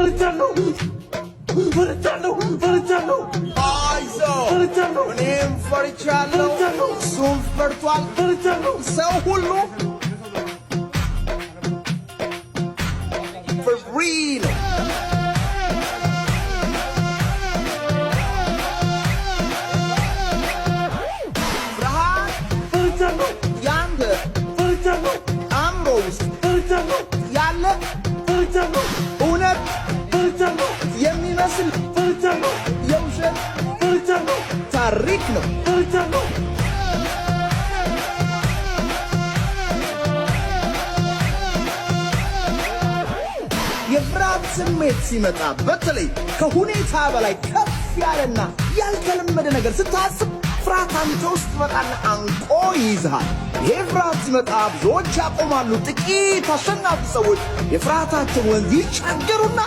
ፈርቻለሁ እኔም ፈርቻለሁ እሱም ፈርቷል ሰው ሁሉ for real ያለ እውነት የሚመስል የውሸት ታሪክ ነው የፍርሃት ስሜት ሲመጣ በተለይ ከሁኔታ በላይ ከፍ ያለና ያልተለመደ ነገር ስታስብ ፍርሃት አንተ ውስጥ መጣና አንቆ ይይዝሃል ይሄ ፍርሃት ሲመጣ ብዙዎች ያቆማሉ ጥቂት አሸናፊ ሰዎች የፍርሃታቸውን ወንዝ ይሻገሩና